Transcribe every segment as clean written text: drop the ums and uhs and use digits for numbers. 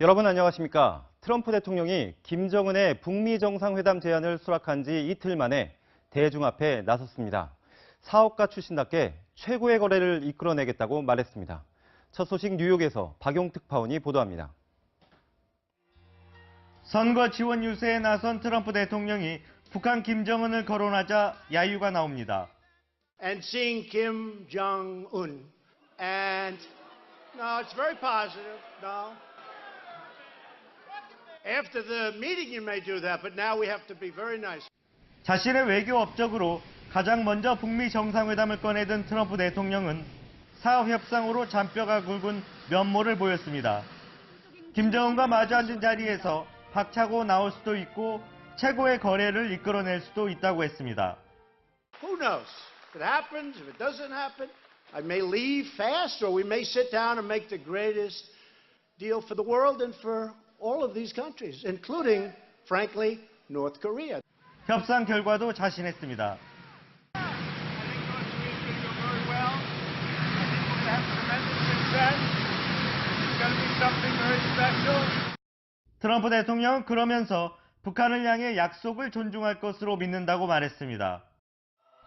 여러분 안녕하십니까? 트럼프 대통령이 김정은의 북미 정상회담 제안을 수락한 지 이틀 만에 대중 앞에 나섰습니다. 사업가 출신답게 최고의 거래를 이끌어내겠다고 말했습니다. 첫 소식 뉴욕에서 박용 특파원이 보도합니다. 선거 지원 유세에 나선 트럼프 대통령이 북한 김정은을 거론하자 야유가 나옵니다. And seeing Kim Jong-un, and no, it's very positive. No. After the meeting, you may do that, but now we have to be very nice. 자신의 외교 업적으로 가장 먼저 북미 정상회담을 꺼내든 트럼프 대통령은 사업 협상으로 잔뼈가 굵은 면모를 보였습니다. 김정은과 마주 앉은 자리에서 박차고 나올 수도 있고 최고의 거래를 이끌어낼 수도 있다고 했습니다. Who knows? If it happens, if it doesn't happen, I may leave fast, or we may sit down and make the greatest deal for the world and for all of these countries, including, frankly, North Korea. 협상 결과도 자신했습니다. 트럼프 대통령은 그러면서 북한을 향해 약속을 존중할 것으로 믿는다고 말했습니다.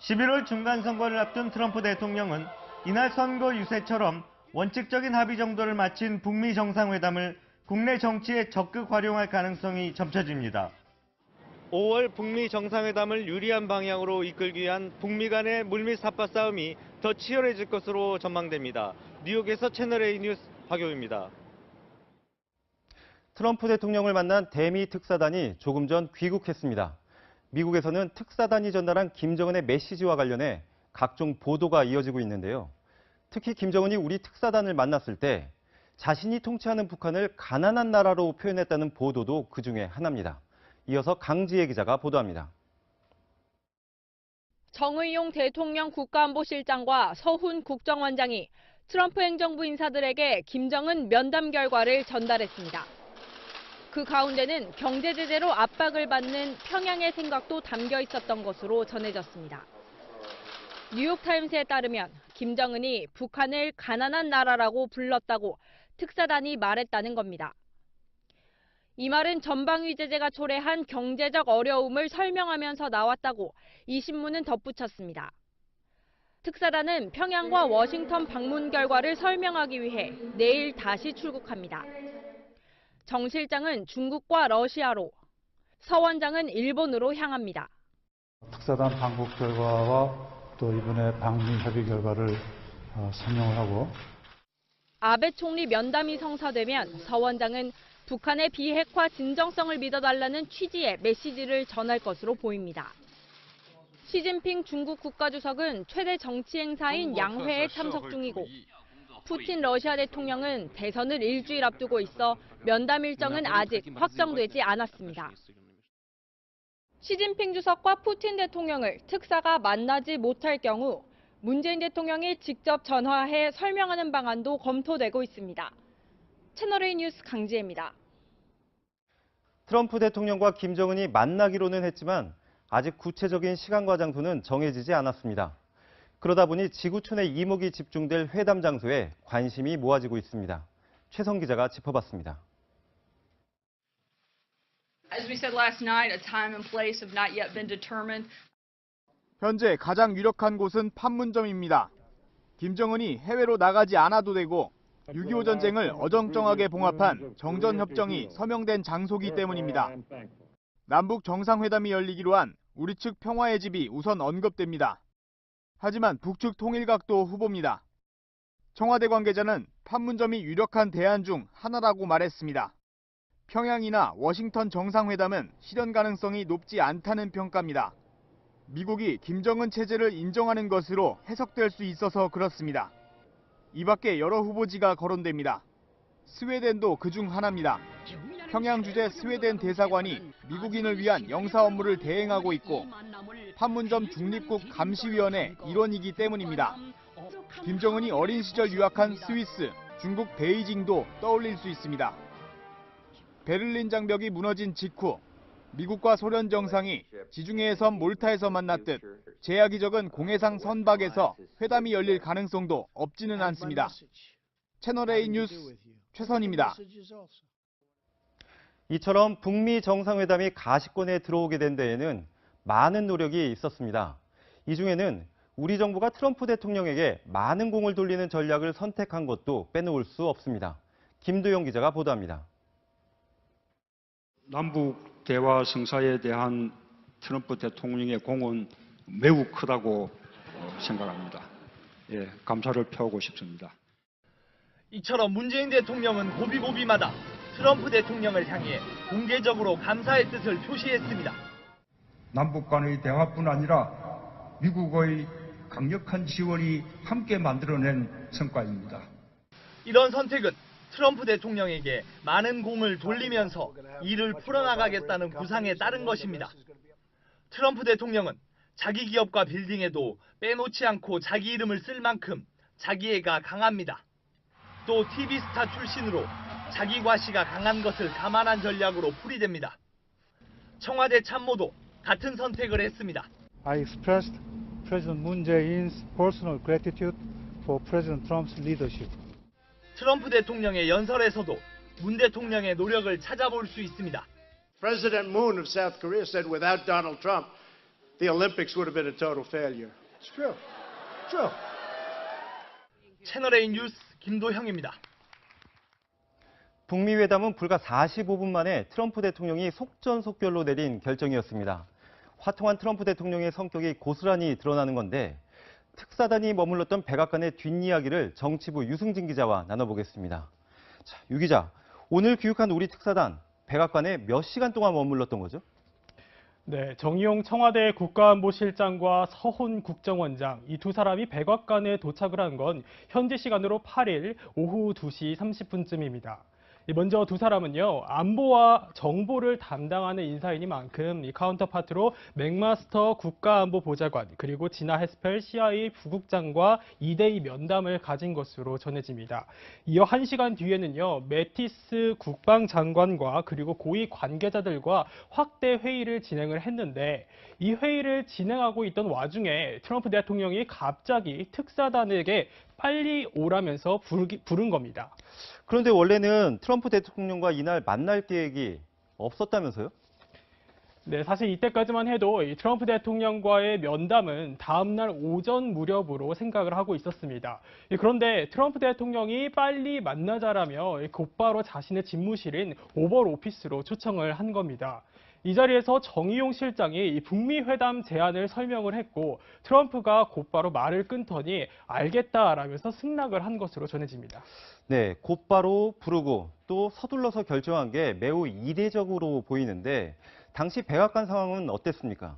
11월 중간선거를 앞둔 트럼프 대통령은 이날 선거 유세처럼 원칙적인 합의 정도를 마친 북미 정상회담을 국내 정치에 적극 활용할 가능성이 점쳐집니다. 5월 북미 정상회담을 유리한 방향으로 이끌기 위한 북미 간의 물밑 삿바 싸움이 더 치열해질 것으로 전망됩니다. 뉴욕에서 채널A 뉴스 박용입니다. 트럼프 대통령을 만난 대미 특사단이 조금 전 귀국했습니다. 미국에서는 특사단이 전달한 김정은의 메시지와 관련해 각종 보도가 이어지고 있는데요. 특히 김정은이 우리 특사단을 만났을 때 자신이 통치하는 북한을 가난한 나라로 표현했다는 보도도 그중에 하나입니다. 이어서 강지혜 기자가 보도합니다. 정의용 대통령 국가안보실장과 서훈 국정원장이 트럼프 행정부 인사들에게 김정은 면담 결과를 전달했습니다. 그 가운데는 경제 제재로 압박을 받는 평양의 생각도 담겨 있었던 것으로 전해졌습니다. 뉴욕타임스에 따르면 김정은이 북한을 가난한 나라라고 불렀다고 특사단이 말했다는 겁니다. 이 말은 전방위 제재가 초래한 경제적 어려움을 설명하면서 나왔다고 이 신문은 덧붙였습니다. 특사단은 평양과 워싱턴 방문 결과를 설명하기 위해 내일 다시 출국합니다. 정 실장은 중국과 러시아로, 서 원장은 일본으로 향합니다. 특사단 방북 결과와 또 이번에 방미 협의 결과를 설명을 하고 아베 총리 면담이 성사되면 서 원장은 북한의 비핵화 진정성을 믿어달라는 취지의 메시지를 전할 것으로 보입니다. 시진핑 중국 국가주석은 최대 정치 행사인 양회에 참석 중이고 푸틴 러시아 대통령은 대선을 일주일 앞두고 있어 면담 일정은 아직 확정되지 않았습니다. 시진핑 주석과 푸틴 대통령을 특사가 만나지 못할 경우 문재인 대통령이 직접 전화해 설명하는 방안도 검토되고 있습니다. 채널A 뉴스 강지혜입니다. 트럼프 대통령과 김정은이 만나기로는 했지만 아직 구체적인 시간과 장소는 정해지지 않았습니다. 그러다 보니 지구촌의 이목이 집중될 회담 장소에 관심이 모아지고 있습니다. 최성 기자가 짚어봤습니다. As we said last night, a time and place have not yet been determined. 현재 가장 유력한 곳은 판문점입니다. 김정은이 해외로 나가지 않아도 되고 6.25 전쟁을 어정쩡하게 봉합한 정전협정이 서명된 장소기 때문입니다. 남북 정상회담이 열리기로 한 우리 측 평화의 집이 우선 언급됩니다. 하지만 북측 통일각도 후보입니다. 청와대 관계자는 판문점이 유력한 대안 중 하나라고 말했습니다. 평양이나 워싱턴 정상회담은 실현 가능성이 높지 않다는 평가입니다. 미국이 김정은 체제를 인정하는 것으로 해석될 수 있어서 그렇습니다. 이 밖에 여러 후보지가 거론됩니다. 스웨덴도 그중 하나입니다. 평양 주재 스웨덴 대사관이 미국인을 위한 영사 업무를 대행하고 있고 판문점 중립국 감시위원회 일원이기 때문입니다. 김정은이 어린 시절 유학한 스위스, 중국 베이징도 떠올릴 수 있습니다. 베를린 장벽이 무너진 직후 미국과 소련 정상이 지중해의 섬 몰타에서 만났듯 제약이 적은 공해상 선박에서 회담이 열릴 가능성도 없지는 않습니다. 채널A 뉴스 최선입니다. 이처럼 북미 정상회담이 가시권에 들어오게 된 데에는 많은 노력이 있었습니다. 이 중에는 우리 정부가 트럼프 대통령에게 많은 공을 돌리는 전략을 선택한 것도 빼놓을 수 없습니다. 김도영 기자가 보도합니다. 남북 대화 성사에 대한 트럼프 대통령의 공은 매우 크다고 생각합니다. 예, 감사를 표하고 싶습니다. 이처럼 문재인 대통령은 고비고비마다 트럼프 대통령을 향해 공개적으로 감사의 뜻을 표시했습니다. 남북 간의 대화뿐 아니라 미국의 강력한 지원이 함께 만들어낸 성과입니다. 이런 선택은 트럼프 대통령에게 많은 공을 돌리면서 일을 풀어나가겠다는 구상에 따른 것입니다. 트럼프 대통령은 자기 기업과 빌딩에도 빼놓지 않고 자기 이름을 쓸 만큼 자기애가 강합니다. 또 TV 스타 출신으로 자기 과시가 강한 것을 감안한 전략으로 풀이됩니다. 청와대 참모도 같은 선택을 했습니다. I expressed President Moon Jae-in's personal gratitude for President Trump's leadership. 트럼프 대통령의 연설에서도 문 대통령의 노력을 찾아볼 수 있습니다. President Moon of South Korea said without Donald Trump, the Olympics would have been a total failure. It's true. True. 채널A 뉴스 김도형입니다. 북미 회담은 불과 45분 만에 트럼프 대통령이 속전속결로 내린 결정이었습니다. 화통한 트럼프 대통령의 성격이 고스란히 드러나는 건데 특사단이 머물렀던 백악관의 뒷이야기를 정치부 유승진 기자와 나눠보겠습니다. 자, 유 기자, 오늘 귀국한 우리 특사단 백악관에 몇 시간 동안 머물렀던 거죠? 네, 정의용 청와대 국가안보실장과 서훈 국정원장 이 두 사람이 백악관에 도착을 한 건 현지 시간으로 8일 오후 2시 30분쯤입니다. 먼저 두 사람은요, 안보와 정보를 담당하는 인사이니만큼 이 카운터파트로 맥마스터 국가안보보좌관 그리고 지나 해스펠 CIA 부국장과 2대2 면담을 가진 것으로 전해집니다. 이어 1시간 뒤에는요, 매티스 국방장관과 그리고 고위 관계자들과 확대 회의를 진행을 했는데 이 회의를 진행하고 있던 와중에 트럼프 대통령이 갑자기 특사단에게 빨리 오라면서 부른 겁니다. 그런데 원래는 트럼프 대통령과 이날 만날 계획이 없었다면서요? 네, 사실 이때까지만 해도 이 트럼프 대통령과의 면담은 다음 날 오전 무렵으로 생각을 하고 있었습니다. 그런데 트럼프 대통령이 빨리 만나자라며 곧바로 자신의 집무실인 오벌 오피스로 초청을 한 겁니다. 이 자리에서 정의용 실장이 이 북미 회담 제안을 설명을 했고 트럼프가 곧바로 말을 끊더니 알겠다라면서 승낙을 한 것으로 전해집니다. 네, 곧바로 부르고 또 서둘러서 결정한 게 매우 이례적으로 보이는데 당시 백악관 상황은 어땠습니까?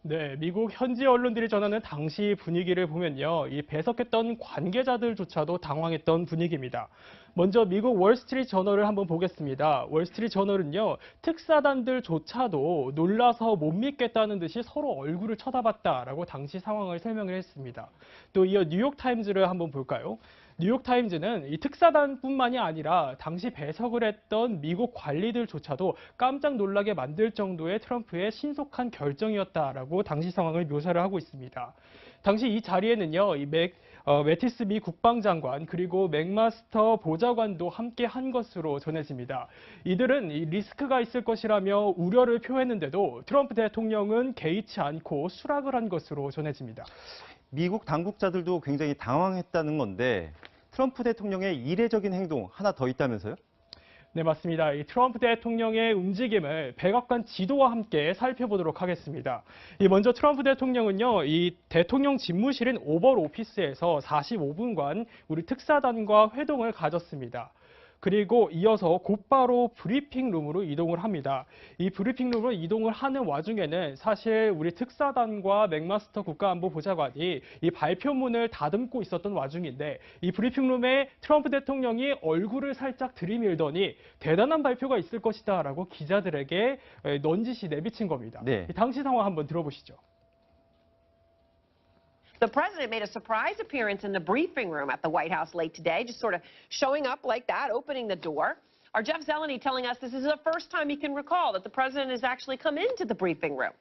네, 미국 현지 언론들이 전하는 당시 분위기를 보면요, 이 배석했던 관계자들조차도 당황했던 분위기입니다. 먼저 미국 월스트리트 저널을 한번 보겠습니다. 월스트리트 저널은요, 특사단들조차도 놀라서 못 믿겠다는 듯이 서로 얼굴을 쳐다봤다라고 당시 상황을 설명을 했습니다. 또 이어 뉴욕타임즈를 한번 볼까요? 뉴욕타임즈는 이 특사단뿐만이 아니라 당시 배석을 했던 미국 관리들조차도 깜짝 놀라게 만들 정도의 트럼프의 신속한 결정이었다라고 당시 상황을 묘사를 하고 있습니다. 당시 이 자리에는요, 매티스 미 국방장관 그리고 맥마스터 보좌관도 함께 한 것으로 전해집니다. 이들은 이 리스크가 있을 것이라며 우려를 표했는데도 트럼프 대통령은 개의치 않고 수락을 한 것으로 전해집니다. 미국 당국자들도 굉장히 당황했다는 건데 트럼프 대통령의 이례적인 행동 하나 더 있다면서요? 네, 맞습니다. 이 트럼프 대통령의 움직임을 백악관 지도와 함께 살펴보도록 하겠습니다. 먼저 트럼프 대통령은요, 이 대통령 집무실인 오벌 오피스에서 45분간 우리 특사단과 회동을 가졌습니다. 그리고 이어서 곧바로 브리핑룸으로 이동을 합니다. 이 브리핑룸으로 이동을 하는 와중에는 사실 우리 특사단과 맥마스터 국가안보보좌관이 이 발표문을 다듬고 있었던 와중인데 이 브리핑룸에 트럼프 대통령이 얼굴을 살짝 들이밀더니 대단한 발표가 있을 것이다 라고 기자들에게 넌지시 내비친 겁니다. 네. 당시 상황 한번 들어보시죠. The president made a surprise appearance in the briefing room at the White House late today, just sort of showing up like that, opening the door. Our Jeff Zeleny telling us this is the first time he can recall that the president has actually come into the briefing room.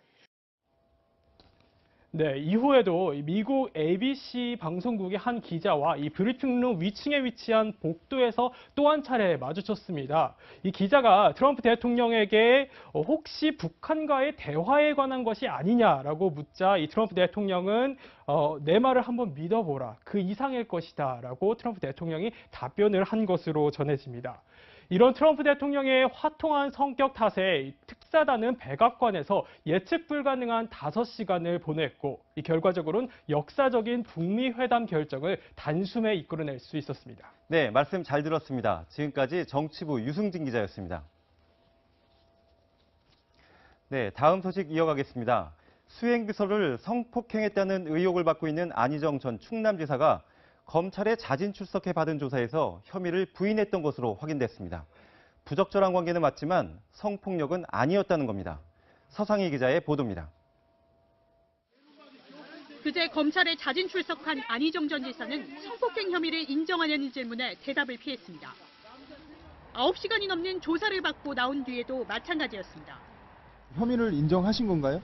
네, 이후에도 미국 ABC 방송국의 한 기자와 이 브리핑룸 위층에 위치한 복도에서 또 한 차례 마주쳤습니다. 이 기자가 트럼프 대통령에게 혹시 북한과의 대화에 관한 것이 아니냐라고 묻자 이 트럼프 대통령은 내 말을 한번 믿어보라. 그 이상일 것이다. 라고 트럼프 대통령이 답변을 한 것으로 전해집니다. 이런 트럼프 대통령의 화통한 성격 탓에 특사단은 백악관에서 예측 불가능한 5시간을 보냈고 이 결과적으로는 역사적인 북미 회담 결정을 단숨에 이끌어낼 수 있었습니다. 네, 말씀 잘 들었습니다. 지금까지 정치부 유승진 기자였습니다. 네, 다음 소식 이어가겠습니다. 수행비서를 성폭행했다는 의혹을 받고 있는 안희정 전 충남지사가 검찰에 자진 출석해 받은 조사에서 혐의를 부인했던 것으로 확인됐습니다. 부적절한 관계는 맞지만 성폭력은 아니었다는 겁니다. 서상희 기자의 보도입니다. 그제 검찰에 자진 출석한 안희정 전 지사는 성폭행 혐의를 인정하냐는 질문에 대답을 피했습니다. 9시간이 넘는 조사를 받고 나온 뒤에도 마찬가지였습니다. 혐의를 인정하신 건가요?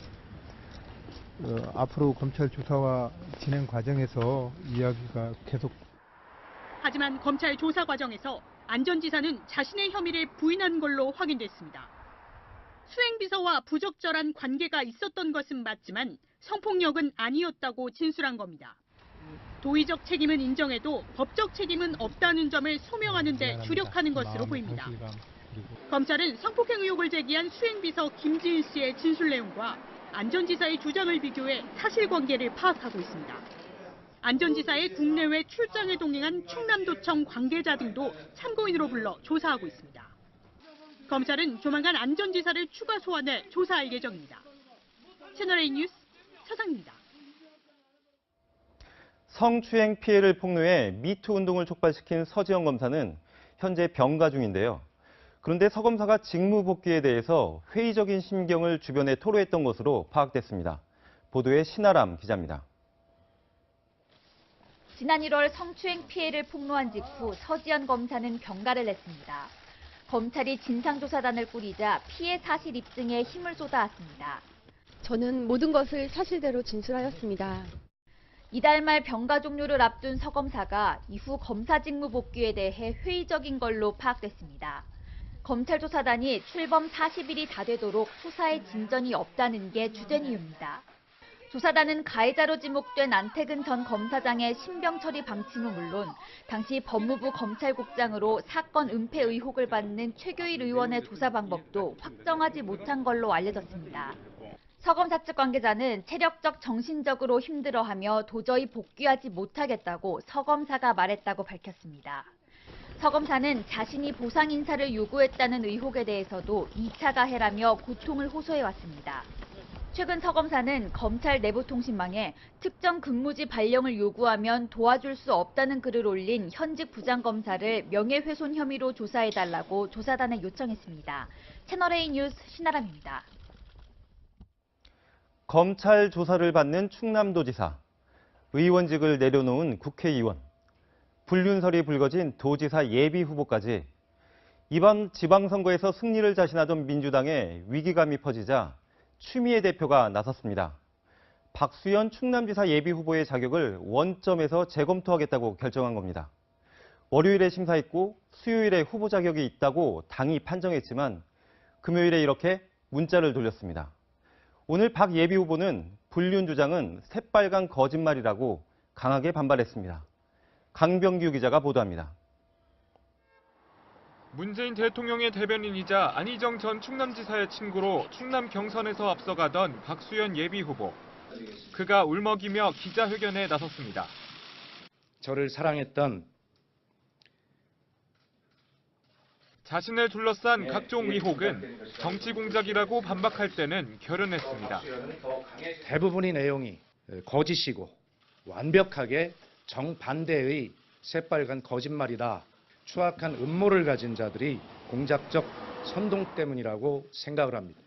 앞으로 검찰 조사와 진행 과정에서 이야기가 계속. 하지만 검찰 조사 과정에서 안 전 지사는 자신의 혐의를 부인한 걸로 확인됐습니다. 수행비서와 부적절한 관계가 있었던 것은 맞지만 성폭력은 아니었다고 진술한 겁니다. 도의적 책임은 인정해도 법적 책임은 없다는 점을 소명하는 데 주력하는 것으로 보입니다. 검찰은 성폭행 의혹을 제기한 수행비서 김지은 씨의 진술 내용과 안 전 지사의 주장을 비교해 사실관계를 파악하고 있습니다. 안 전 지사의 국내외 출장에 동행한 충남도청 관계자 등도 참고인으로 불러 조사하고 있습니다. 검찰은 조만간 안 전 지사를 추가 소환해 조사할 예정입니다. 채널A 뉴스 서상입니다. 성추행 피해를 폭로해 미투 운동을 촉발시킨 서지영 검사는 현재 병가 중인데요. 그런데 서 검사가 직무 복귀에 대해서 회의적인 심경을 주변에 토로했던 것으로 파악됐습니다. 보도에 신아람 기자입니다. 지난 1월 성추행 피해를 폭로한 직후 서지연 검사는 병가를 냈습니다. 검찰이 진상조사단을 꾸리자 피해 사실 입증에 힘을 쏟아왔습니다. 저는 모든 것을 사실대로 진술하였습니다. 이달 말 병가 종료를 앞둔 서 검사가 이후 검사 직무 복귀에 대해 회의적인 걸로 파악됐습니다. 검찰 조사단이 출범 40일이 다 되도록 수사에 진전이 없다는 게 주된 이유입니다. 조사단은 가해자로 지목된 안태근 전 검사장의 신병 처리 방침은 물론 당시 법무부 검찰국장으로 사건 은폐 의혹을 받는 최교일 의원의 조사 방법도 확정하지 못한 걸로 알려졌습니다. 서 검사 측 관계자는 체력적, 정신적으로 힘들어하며 도저히 복귀하지 못하겠다고 서 검사가 말했다고 밝혔습니다. 서 검사는 자신이 보상 인사를 요구했다는 의혹에 대해서도 2차 가해라며 고통을 호소해왔습니다. 최근 서 검사는 검찰 내부통신망에 특정 근무지 발령을 요구하면 도와줄 수 없다는 글을 올린 현직 부장검사를 명예훼손 혐의로 조사해달라고 조사단에 요청했습니다. 채널A 뉴스 신아람입니다. 검찰 조사를 받는 충남도지사, 의원직을 내려놓은 국회의원, 불륜설이 불거진 도지사 예비 후보까지 이번 지방선거에서 승리를 자신하던 민주당에 위기감이 퍼지자 추미애 대표가 나섰습니다. 박수현 충남지사 예비 후보의 자격을 원점에서 재검토하겠다고 결정한 겁니다. 월요일에 심사했고 수요일에 후보 자격이 있다고 당이 판정했지만 금요일에 이렇게 문자를 돌렸습니다. 오늘 박 예비 후보는 불륜 주장은 새빨간 거짓말이라고 강하게 반발했습니다. 강병규 기자가 보도합니다. 문재인 대통령의 대변인이자 안희정 전 충남지사의 친구로 충남 경선에서 앞서가던 박수현 예비 후보. 그가 울먹이며 기자회견에 나섰습니다. 저를 사랑했던 자신을 둘러싼 각종 의혹은 정치 공작이라고 반박할 때는 결연했습니다. 대부분의 내용이 거짓이고 완벽하게 정반대의 새빨간 거짓말이다. 추악한 음모를 가진 자들이 공작적 선동 때문이라고 생각을 합니다.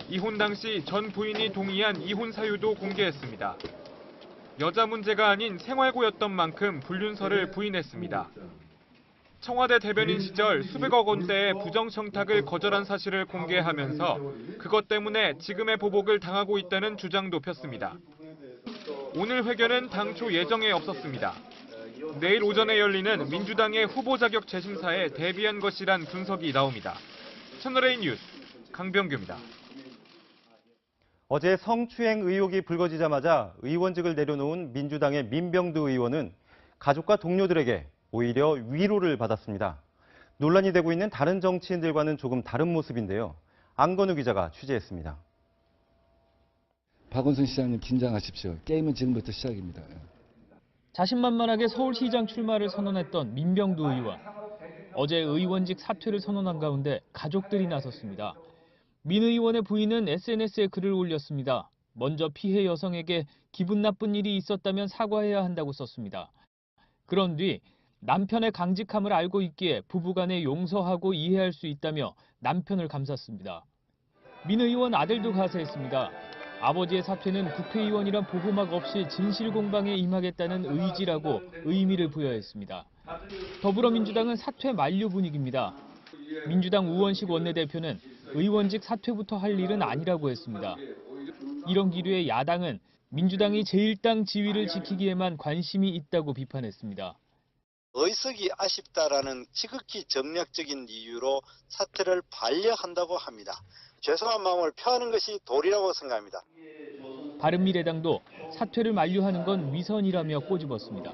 이혼 당시 전 부인이 동의한 이혼 사유도 공개했습니다. 여자 문제가 아닌 생활고였던 만큼 불륜설을 부인했습니다. 청와대 대변인 시절 수백억 원대의 부정청탁을 거절한 사실을 공개하면서 그것 때문에 지금의 보복을 당하고 있다는 주장도 폈습니다. 오늘 회견은 당초 예정에 없었습니다. 내일 오전에 열리는 민주당의 후보 자격 재심사에 대비한 것이란 분석이 나옵니다. 채널A 뉴스 강병규입니다. 어제 성추행 의혹이 불거지자마자 의원직을 내려놓은 민주당의 민병두 의원은 가족과 동료들에게 오히려 위로를 받았습니다. 논란이 되고 있는 다른 정치인들과는 조금 다른 모습인데요. 안건우 기자가 취재했습니다. 박원순 시장님 긴장하십시오. 게임은 지금부터 시작입니다. 자신만만하게 서울시장 출마를 선언했던 민병두 의원. 어제 의원직 사퇴를 선언한 가운데 가족들이 나섰습니다. 민 의원의 부인은 SNS에 글을 올렸습니다. 먼저 피해 여성에게 기분 나쁜 일이 있었다면 사과해야 한다고 썼습니다. 그런 뒤 남편의 강직함을 알고 있기에 부부간에 용서하고 이해할 수 있다며 남편을 감쌌습니다. 민 의원 아들도 가세했습니다. 아버지의 사퇴는 국회의원이란 보호막 없이 진실 공방에 임하겠다는 의지라고 의미를 부여했습니다. 더불어민주당은 사퇴 만료 분위기입니다. 민주당 우원식 원내대표는 의원직 사퇴부터 할 일은 아니라고 했습니다. 이런 기류에 야당은 민주당이 제1당 지위를 지키기에만 관심이 있다고 비판했습니다. 의석이 아쉽다라는 지극히 정략적인 이유로 사퇴를 반려한다고 합니다. 죄송한 마음을 표하는 것이 도리라고 생각합니다. 바른미래당도 사퇴를 만료하는 건 위선이라며 꼬집었습니다.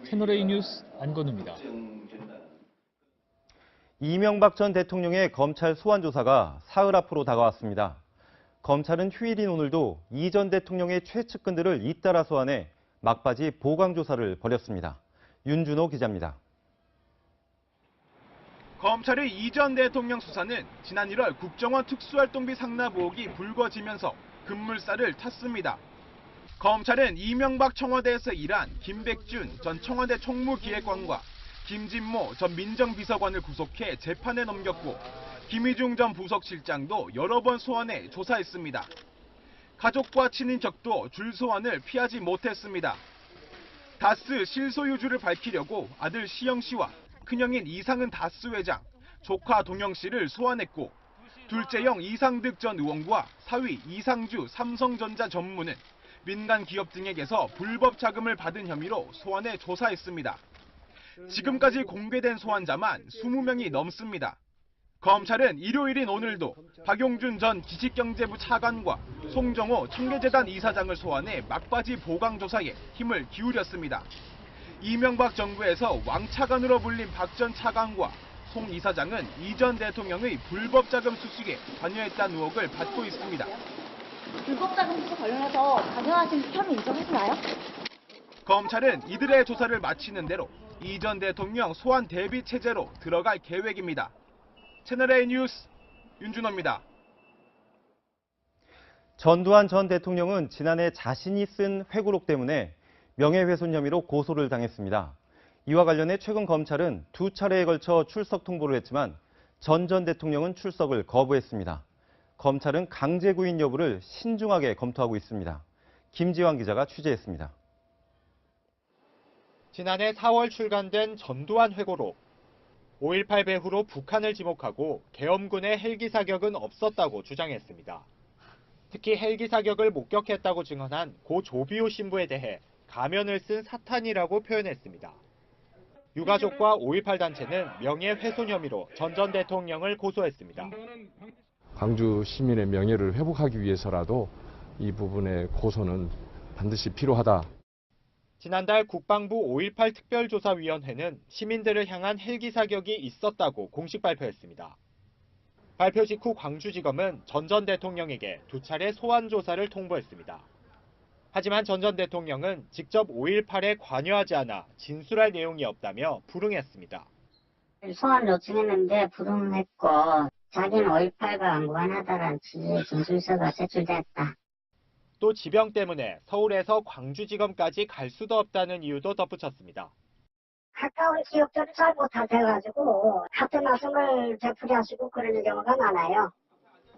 채널A 뉴스 안건우입니다. 이명박 전 대통령의 검찰 소환 조사가 사흘 앞으로 다가왔습니다. 검찰은 휴일인 오늘도 이 전 대통령의 최측근들을 잇따라 소환해 막바지 보강 조사를 벌였습니다. 윤준호 기자입니다. 검찰의 이 전 대통령 수사는 지난 1월 국정원 특수활동비 상납 의혹이 불거지면서 급물살을 탔습니다. 검찰은 이명박 청와대에서 일한 김백준 전 청와대 총무기획관과 김진모 전 민정비서관을 구속해 재판에 넘겼고 김희중 전 부속실장도 여러 번 소환해 조사했습니다. 가족과 친인척도 줄 소환을 피하지 못했습니다. 다스 실소유주를 밝히려고 아들 시영 씨와 큰형인 이상은 다스 회장, 조카 동영 씨를 소환했고 둘째 형 이상득 전 의원과 사위 이상주 삼성전자 전무는 민간 기업 등에게서 불법 자금을 받은 혐의로 소환해 조사했습니다. 지금까지 공개된 소환자만 20명이 넘습니다. 검찰은 일요일인 오늘도 박용준 전 기식경제부 차관과 송정호 청계재단 이사장을 소환해 막바지 보강 조사에 힘을 기울였습니다. 이명박 정부에서 왕차관으로 불린 박 전 차관과 송 이사장은 이 전 대통령의 불법 자금 수수에 관여했다는 의혹을 받고 있습니다. 불법 자금 수수 관련해서 관여하신 혐의 인정하시나요? 검찰은 이들의 조사를 마치는 대로 이 전 대통령 소환 대비 체제로 들어갈 계획입니다. 채널A 뉴스 윤준호입니다. 전두환 전 대통령은 지난해 자신이 쓴 회고록 때문에 명예훼손 혐의로 고소를 당했습니다. 이와 관련해 최근 검찰은 2차례에 걸쳐 출석 통보를 했지만 전 대통령은 출석을 거부했습니다. 검찰은 강제 구인 여부를 신중하게 검토하고 있습니다. 김지환 기자가 취재했습니다. 지난해 4월 출간된 전두환 회고록. 5.18 배후로 북한을 지목하고 계엄군의 헬기 사격은 없었다고 주장했습니다. 특히 헬기 사격을 목격했다고 증언한 고 조비오 신부에 대해 가면을 쓴 사탄이라고 표현했습니다. 유가족과 5.18 단체는 명예훼손 혐의로 전 대통령을 고소했습니다. 광주 시민의 명예를 회복하기 위해서라도 이 부분의 고소는 반드시 필요하다. 지난달 국방부 5.18 특별조사위원회는 시민들을 향한 헬기 사격이 있었다고 공식 발표했습니다. 발표 직후 광주지검은 전 대통령에게 2차례 소환 조사를 통보했습니다. 하지만 전 대통령은 직접 5.18에 관여하지 않아 진술할 내용이 없다며 불응했습니다. 소환 요청했는데 불응했고 자기는 5.18과 무관하다는 취지의 진술서가 제출됐다. 또 지병 때문에 서울에서 광주지검까지 갈 수도 없다는 이유도 덧붙였습니다. 가까운 지역들을 잘 못하셔가지고 같은 말씀을 되풀이하시고 그러는 경우가 많아요.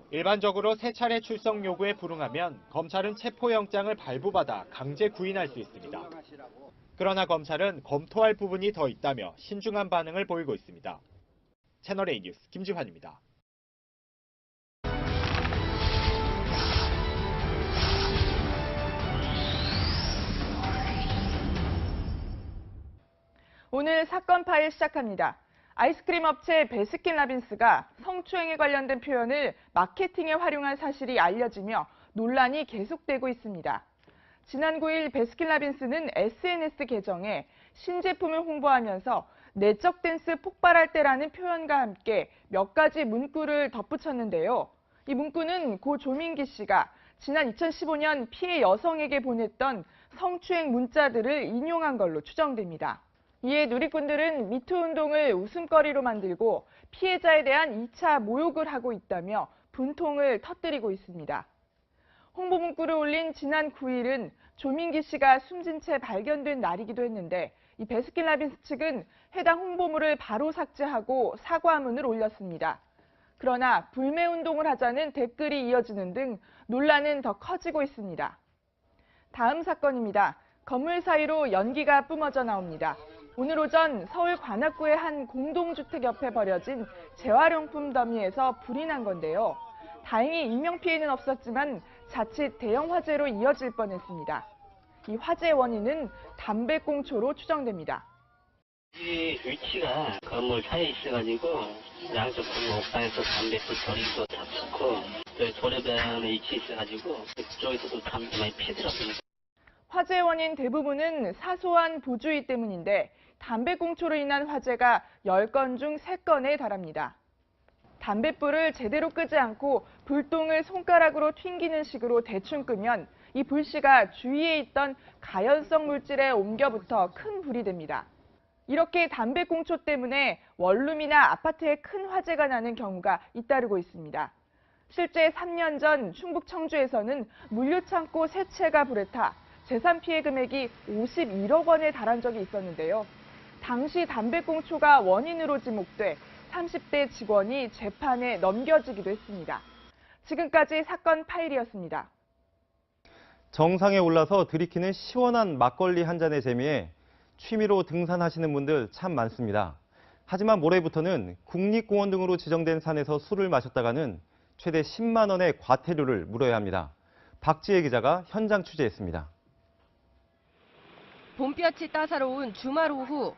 일반적으로 3차례 출석 요구에 불응하면 검찰은 체포영장을 발부받아 강제 구인할 수 있습니다. 그러나 검찰은 검토할 부분이 더 있다며 신중한 반응을 보이고 있습니다. 채널A 뉴스 김지환입니다. 오늘 사건 파일 시작합니다. 아이스크림 업체 베스킨라빈스가 성추행에 관련된 표현을 마케팅에 활용한 사실이 알려지며 논란이 계속되고 있습니다. 지난 9일 베스킨라빈스는 SNS 계정에 신제품을 홍보하면서 내적 댄스 폭발할 때라는 표현과 함께 몇 가지 문구를 덧붙였는데요. 이 문구는 고 조민기 씨가 지난 2015년 피해 여성에게 보냈던 성추행 문자들을 인용한 걸로 추정됩니다. 이에 누리꾼들은 미투 운동을 웃음거리로 만들고 피해자에 대한 2차 모욕을 하고 있다며 분통을 터뜨리고 있습니다. 홍보 문구를 올린 지난 9일은 조민기 씨가 숨진 채 발견된 날이기도 했는데 이 베스킨라빈스 측은 해당 홍보물을 바로 삭제하고 사과문을 올렸습니다. 그러나 불매 운동을 하자는 댓글이 이어지는 등 논란은 더 커지고 있습니다. 다음 사건입니다. 건물 사이로 연기가 뿜어져 나옵니다. 오늘 오전 서울 관악구의 한 공동주택 옆에 버려진 재활용품 더미에서 불이 난 건데요. 다행히 인명피해는 없었지만 자칫 대형 화재로 이어질 뻔했습니다. 이 화재 원인은 담배꽁초로 추정됩니다. 이 위치가 건물 사이에 있어가지고 양쪽 옥상에서 담배불 버리기도 다 좋고 또 도로변에 위치해 있어가지고 그쪽에서도 담배 많이 피더라고요. 화재 원인 대부분은 사소한 부주의 때문인데 담배꽁초로 인한 화재가 10건 중 3건에 달합니다. 담뱃불을 제대로 끄지 않고 불똥을 손가락으로 튕기는 식으로 대충 끄면 이 불씨가 주위에 있던 가연성 물질에 옮겨붙어 큰 불이 됩니다. 이렇게 담배꽁초 때문에 원룸이나 아파트에 큰 화재가 나는 경우가 잇따르고 있습니다. 실제 3년 전 충북 청주에서는 물류창고 3채가 불에 타 재산 피해 금액이 51억 원에 달한 적이 있었는데요. 당시 담배꽁초가 원인으로 지목돼 30대 직원이 재판에 넘겨지기도 했습니다. 지금까지 사건 파일이었습니다. 정상에 올라서 들이키는 시원한 막걸리 한 잔의 재미에 취미로 등산하시는 분들 참 많습니다. 하지만 모레부터는 국립공원 등으로 지정된 산에서 술을 마셨다가는 최대 10만 원의 과태료를 물어야 합니다. 박지혜 기자가 현장 취재했습니다. 봄볕이 따사로운 주말 오후,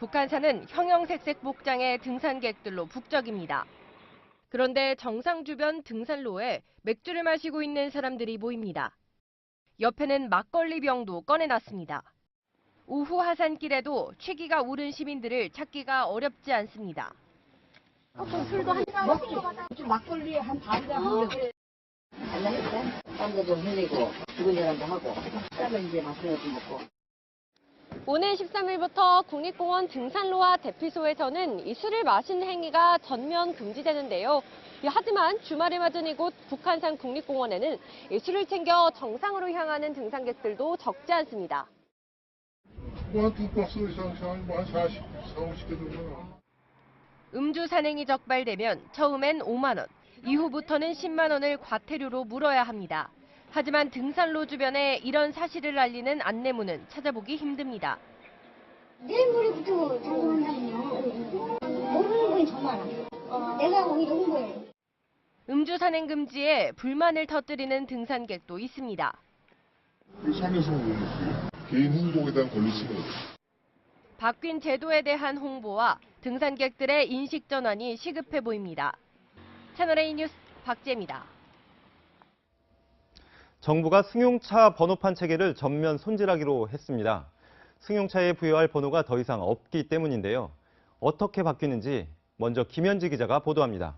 북한산은 형형색색 복장의 등산객들로 북적입니다. 그런데 정상 주변 등산로에 맥주를 마시고 있는 사람들이 보입니다. 옆에는 막걸리 병도 꺼내놨습니다. 오후 하산길에도 취기가 오른 시민들을 찾기가 어렵지 않습니다. 술도 한 잔 먹고 막걸리 한 반잔 하고 한잔 했어. 땀도 좀 흘리고 죽은 사람도 하고 땀을 이제 마시면서 먹고. 오는 13일부터 국립공원 등산로와 대피소에서는 이 술을 마시는 행위가 전면 금지되는데요. 하지만 주말을 맞은 이곳 북한산 국립공원에는 이 술을 챙겨 정상으로 향하는 등산객들도 적지 않습니다. 한 2박스 이상 한 40, 50개 정도. 음주 산행이 적발되면 처음엔 5만 원, 이후부터는 10만 원을 과태료로 물어야 합니다. 하지만 등산로 주변에 이런 사실을 알리는 안내문은 찾아보기 힘듭니다. 내일 모레부터 작동한다면요. 모르는 분이 정말 많아. 내가 오히려 홍보해. 음주 산행 금지에 불만을 터뜨리는 등산객도 있습니다. 살면서 모르겠어요. 개인 행동에 대한 권리심은 바뀐 제도에 대한 홍보와 등산객들의 인식 전환이 시급해 보입니다. 채널A 뉴스 박재입니다. 정부가 승용차 번호판 체계를 전면 손질하기로 했습니다. 승용차에 부여할 번호가 더 이상 없기 때문인데요. 어떻게 바뀌는지 먼저 김현지 기자가 보도합니다.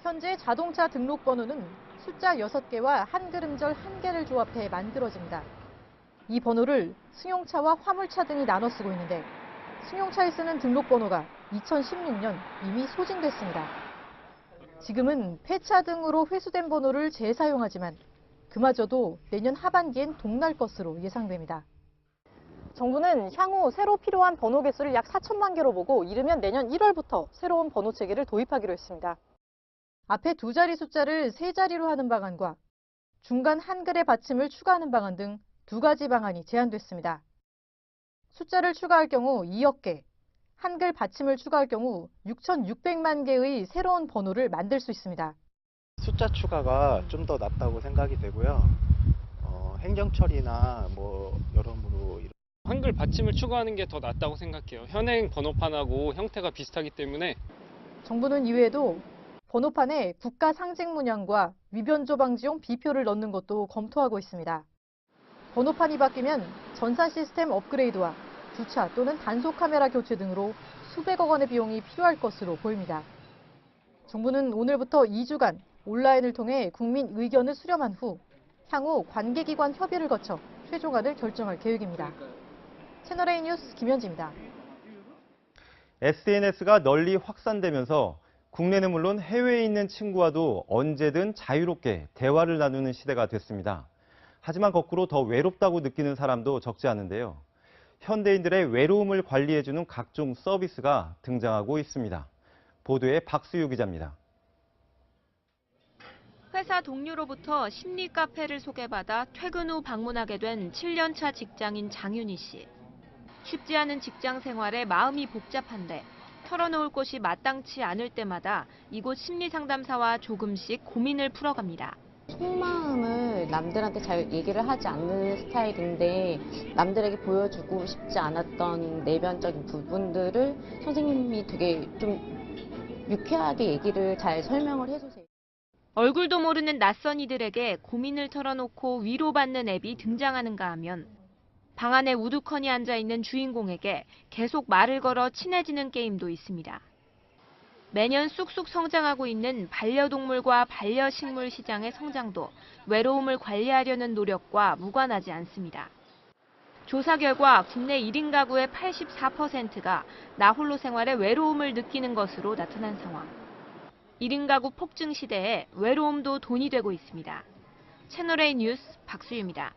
현재 자동차 등록번호는 숫자 6개와 한글음절 1개를 조합해 만들어집니다. 이 번호를 승용차와 화물차 등이 나눠 쓰고 있는데 승용차에 쓰는 등록번호가 2016년 이미 소진됐습니다. 지금은 폐차 등으로 회수된 번호를 재사용하지만 그마저도 내년 하반기엔 동날 것으로 예상됩니다. 정부는 향후 새로 필요한 번호 개수를 약 4천만 개로 보고 이르면 내년 1월부터 새로운 번호 체계를 도입하기로 했습니다. 앞에 2자리 숫자를 3자리로 하는 방안과 중간 한글의 받침을 추가하는 방안 등 2가지 방안이 제안됐습니다. 숫자를 추가할 경우 2억 개, 한글 받침을 추가할 경우 6,600만 개의 새로운 번호를 만들 수 있습니다. 숫자 추가가 좀 더 낫다고 생각이 되고요. 행정 처리나 여러모로 한글 받침을 추가하는 게 더 낫다고 생각해요. 현행 번호판하고 형태가 비슷하기 때문에. 정부는 이외에도 번호판에 국가 상징 문양과 위변조 방지용 비표를 넣는 것도 검토하고 있습니다. 번호판이 바뀌면 전산 시스템 업그레이드와 주차 또는 단속 카메라 교체 등으로 수백억 원의 비용이 필요할 것으로 보입니다. 정부는 오늘부터 2주간 온라인을 통해 국민 의견을 수렴한 후 향후 관계기관 협의를 거쳐 최종안을 결정할 계획입니다. 채널A 뉴스 김현지입니다. SNS가 널리 확산되면서 국내는 물론 해외에 있는 친구와도 언제든 자유롭게 대화를 나누는 시대가 됐습니다. 하지만 거꾸로 더 외롭다고 느끼는 사람도 적지 않은데요. 현대인들의 외로움을 관리해주는 각종 서비스가 등장하고 있습니다. 보도에 박수유 기자입니다. 회사 동료로부터 심리 카페를 소개받아 퇴근 후 방문하게 된 7년차 직장인 장윤희 씨. 쉽지 않은 직장 생활에 마음이 복잡한데 털어놓을 곳이 마땅치 않을 때마다 이곳 심리상담사와 조금씩 고민을 풀어갑니다. 속마음을 남들한테 잘 얘기를 하지 않는 스타일인데 남들에게 보여주고 싶지 않았던 내면적인 부분들을 선생님이 되게 좀 유쾌하게 얘기를 잘 설명을 해주세요. 얼굴도 모르는 낯선 이들에게 고민을 털어놓고 위로받는 앱이 등장하는가 하면 방 안에 우두커니 앉아있는 주인공에게 계속 말을 걸어 친해지는 게임도 있습니다. 매년 쑥쑥 성장하고 있는 반려동물과 반려식물 시장의 성장도 외로움을 관리하려는 노력과 무관하지 않습니다. 조사 결과 국내 1인 가구의 84%가 나홀로 생활에 외로움을 느끼는 것으로 나타난 상황. 1인 가구 폭증 시대에 외로움도 돈이 되고 있습니다. 채널A 뉴스 박수유입니다.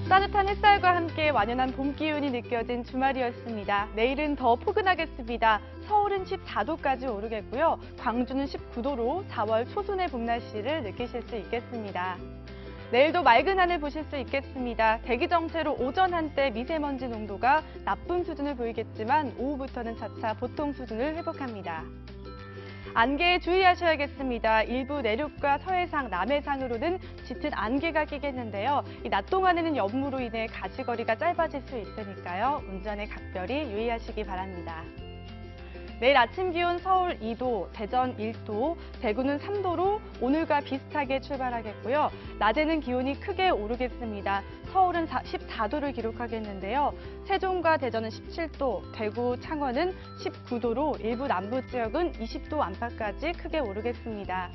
따뜻한 햇살과 함께 완연한 봄 기운이 느껴진 주말이었습니다. 내일은 더 포근하겠습니다. 서울은 14도까지 오르겠고요. 광주는 19도로 4월 초순의 봄 날씨를 느끼실 수 있겠습니다. 내일도 맑은 하늘 보실 수 있겠습니다. 대기 정체로 오전 한때 미세먼지 농도가 나쁨 수준을 보이겠지만 오후부터는 차차 보통 수준을 회복합니다. 안개에 주의하셔야겠습니다. 일부 내륙과 서해상, 남해상으로는 짙은 안개가 끼겠는데요. 이 낮 동안에는 연무로 인해 가시거리가 짧아질 수 있으니까요. 운전에 각별히 유의하시기 바랍니다. 내일 아침 기온 서울 2도, 대전 1도, 대구는 3도로 오늘과 비슷하게 출발하겠고요. 낮에는 기온이 크게 오르겠습니다. 서울은 14도를 기록하겠는데요. 세종과 대전은 17도, 대구, 창원은 19도로 일부 남부 지역은 20도 안팎까지 크게 오르겠습니다.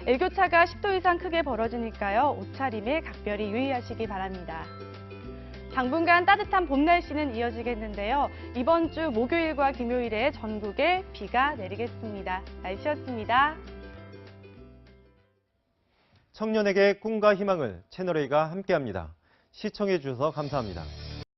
일교차가 10도 이상 크게 벌어지니까요. 옷차림에 각별히 유의하시기 바랍니다. 당분간 따뜻한 봄 날씨는 이어지겠는데요. 이번 주 목요일과 금요일에 전국에 비가 내리겠습니다. 날씨였습니다. 청년에게 꿈과 희망을 채널A가 함께합니다. 시청해 주셔서 감사합니다.